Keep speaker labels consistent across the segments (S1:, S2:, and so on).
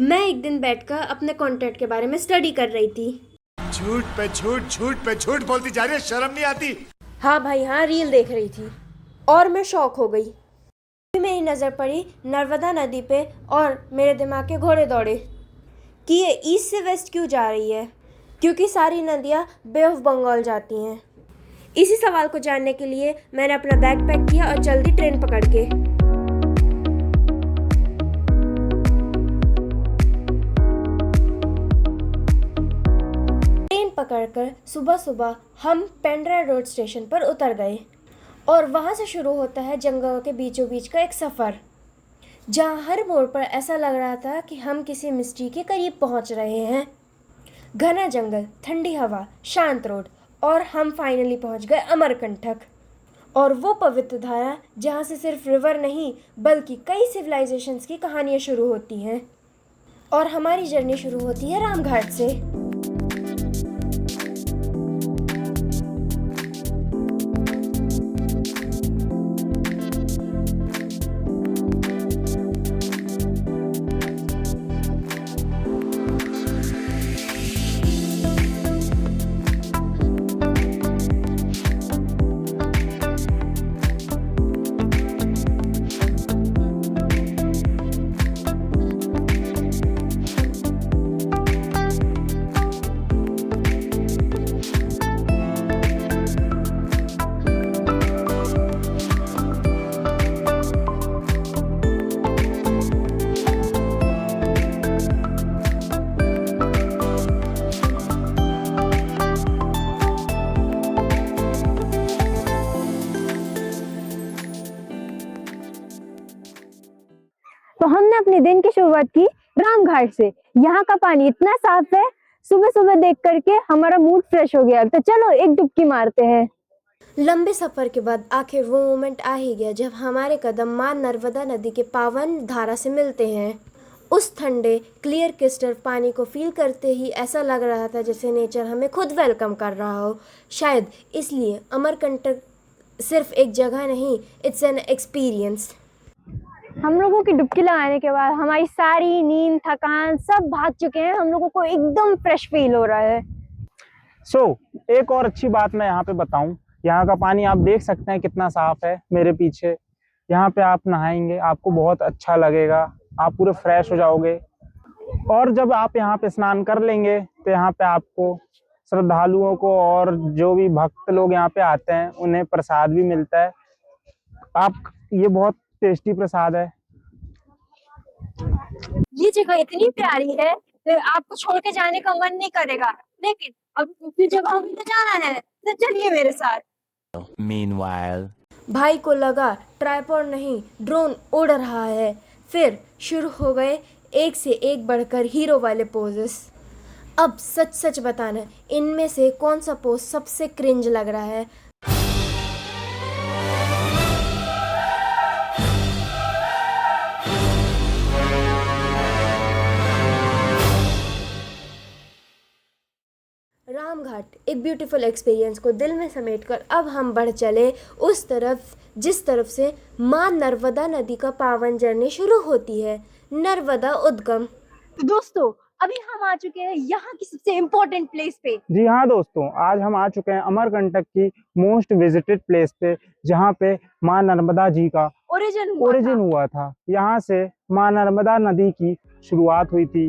S1: मैं एक दिन बैठकर अपने कॉन्ट्रैक्ट के बारे में स्टडी कर रही थी।
S2: झूठ पे झूठ, झूठ पे झूठ बोलती जा रही है, शर्म नहीं आती?
S1: हाँ भाई हाँ, रील देख रही थी और मैं शॉक हो गई। फिर मेरी नज़र पड़ी नर्मदा नदी पे और मेरे दिमाग के घोड़े दौड़े कि ये ईस्ट से वेस्ट क्यों जा रही है, क्योंकि सारी नदियाँ बे ऑफ बंगाल जाती हैं। इसी सवाल को जानने के लिए मैंने अपना बैग पैक किया और जल्दी ट्रेन पकड़ के पकड़कर सुबह सुबह हम पेंड्रा रोड स्टेशन पर उतर गए और वहाँ से शुरू होता है जंगलों के बीचों बीच का एक सफ़र, जहाँ हर मोड़ पर ऐसा लग रहा था कि हम किसी मिस्ट्री के करीब पहुँच रहे हैं। घना जंगल, ठंडी हवा, शांत रोड और हम फाइनली पहुँच गए अमरकंटक, और वो पवित्र धारा जहाँ से सिर्फ रिवर नहीं बल्कि कई सिविलाइजेशंस की कहानियाँ शुरू होती हैं। और हमारी जर्नी शुरू होती है रामघाट से।
S3: तो हमने अपने दिन की शुरुआत की रामघाट से। यहाँ का पानी इतना साफ है, सुबह सुबह देख करके हमारा मूड फ्रेश हो गया। तो चलो एक डुबकी मारते हैं।
S1: लंबे सफ़र के बाद आखिर वो मोमेंट आ ही गया जब हमारे कदम माँ नर्मदा नदी के पावन धारा से मिलते हैं। उस ठंडे क्लियर क्रिस्टल पानी को फील करते ही ऐसा लग रहा था जैसे नेचर हमें खुद वेलकम कर रहा हो। शायद इसलिए अमरकंटक सिर्फ एक जगह नहीं, इट्स एन एक्सपीरियंस।
S3: हम लोगों की डुबकी लगाने के बाद हमारी सारी नींद, थकान सब भाग चुके हैं। हम लोगों को एकदम फ्रेश फील हो रहा है।
S4: एक और अच्छी बात मैं यहाँ पे बताऊं, यहाँ का पानी आप देख सकते हैं कितना साफ है। मेरे पीछे यहाँ पे आप नहाएंगे, आपको बहुत अच्छा लगेगा, आप पूरे फ्रेश हो जाओगे। और जब आप यहाँ पे स्नान कर लेंगे तो यहाँ पे आपको श्रद्धालुओं को और जो भी भक्त लोग यहाँ पे आते हैं उन्हें प्रसाद भी मिलता है। ये बहुत टेस्टी प्रसाद है।
S3: ये जगह इतनी प्यारी है तो आपको छोड़ के जाने का मन नहीं करेगा, लेकिन अब दूसरी जगह भी तो जाना है, तो चलिए मेरे साथ।
S5: Meanwhile,
S1: भाई को लगा ट्राइपॉड नहीं ड्रोन उड़ रहा है। फिर शुरू हो गए एक से एक बढ़कर हीरो वाले पोजेस। अब सच सच बताना, इनमें से कौन सा पोज सबसे क्रिंज लग रहा है? रामघाट एक ब्यूटीफुल एक्सपीरियंस को दिल में समेटकर अब हम बढ़ चले उस तरफ जिस तरफ से माँ नर्मदा नदी का पावन जर्नी शुरू होती है, नर्मदा उद्गम।
S3: दोस्तों अभी हम आ चुके हैं यहाँ की सबसे इम्पोर्टेंट प्लेस पे।
S4: जी हाँ दोस्तों, आज हम आ चुके हैं अमरकंटक की मोस्ट विजिटेड प्लेस पे, जहाँ पे माँ नर्मदा जी का ओरिजिन हुआ था। यहाँ से माँ नर्मदा नदी की शुरुआत हुई थी।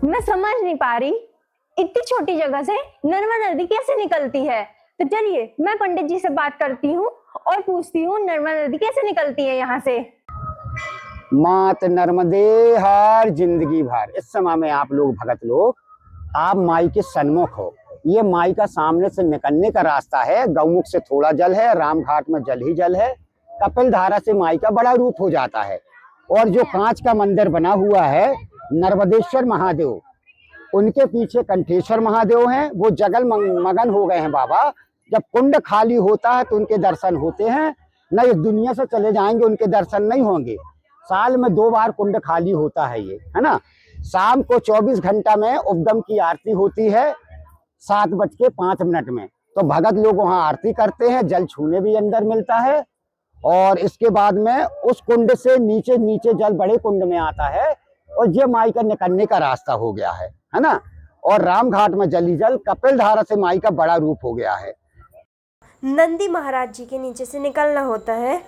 S3: मैं समझ नहीं पा रही इतनी छोटी जगह से नर्मदा नदी कैसे निकलती है। तो चलिए मैं पंडित जी से बात करती हूँ और पूछती हूँ नर्मदा नदी कैसे निकलती है यहाँ से।
S6: मात नर्मदे हर जिंदगी भर। इस समय में आप लोग भगत लोग, आप माई के सन्मुख हो। ये माई का सामने से निकलने का रास्ता है। गौमुख से थोड़ा जल है, रामघाट में जल ही जल है। कपिल धारा से माई का बड़ा रूप हो जाता है। और जो कांच का मंदिर बना हुआ है नर्मदेश्वर महादेव, उनके पीछे कंठेश्वर महादेव हैं। वो जगल मगन हो गए हैं बाबा। जब कुंड खाली होता है तो उनके दर्शन होते हैं, न इस दुनिया से चले जाएंगे उनके दर्शन नहीं होंगे। साल में 2 बार कुंड खाली होता है ये, है ना। शाम को 24 घंटा में उपदम की आरती होती है 7:05 में। तो भगत लोग वहाँ आरती करते हैं, जल छूने भी अंदर मिलता है। और इसके बाद में उस कुंड से नीचे नीचे जल बड़े कुंड में आता है और ये माई का निकलने का रास्ता हो गया है ना। और रामघाट में जली जल कपिल धारा से माई का बड़ा रूप हो गया है।
S1: नंदी महाराज जी के नीचे से निकलना होता है।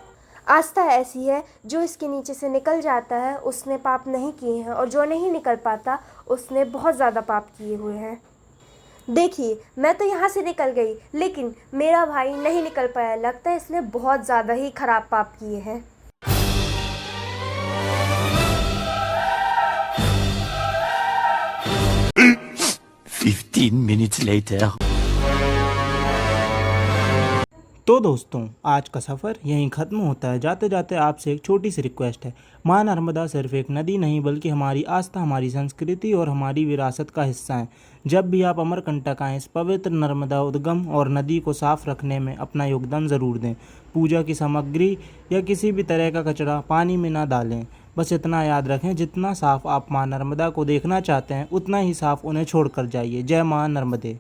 S1: आस्था ऐसी है, जो इसके नीचे से निकल जाता है उसने पाप नहीं किए हैं, और जो नहीं निकल पाता उसने बहुत ज़्यादा पाप किए हुए हैं। देखिए, मैं तो यहाँ से निकल गई, लेकिन मेरा भाई नहीं निकल पाया। लगता है इसने बहुत ज़्यादा ही खराब पाप किए हैं।
S5: minutes later.
S7: तो दोस्तों, आज का सफ़र यहीं ख़त्म होता है। जाते जाते आपसे एक छोटी सी रिक्वेस्ट है। माँ नर्मदा सिर्फ एक नदी नहीं, बल्कि हमारी आस्था, हमारी संस्कृति और हमारी विरासत का हिस्सा है। जब भी आप अमरकंटक आएँ, इस पवित्र नर्मदा उद्गम और नदी को साफ़ रखने में अपना योगदान ज़रूर दें। पूजा की सामग्री या किसी भी तरह का कचरा पानी में ना डालें। बस इतना याद रखें, जितना साफ़ आप माँ नर्मदा को देखना चाहते हैं, उतना ही साफ़ उन्हें छोड़ कर जाइए। जय माँ नर्मदे।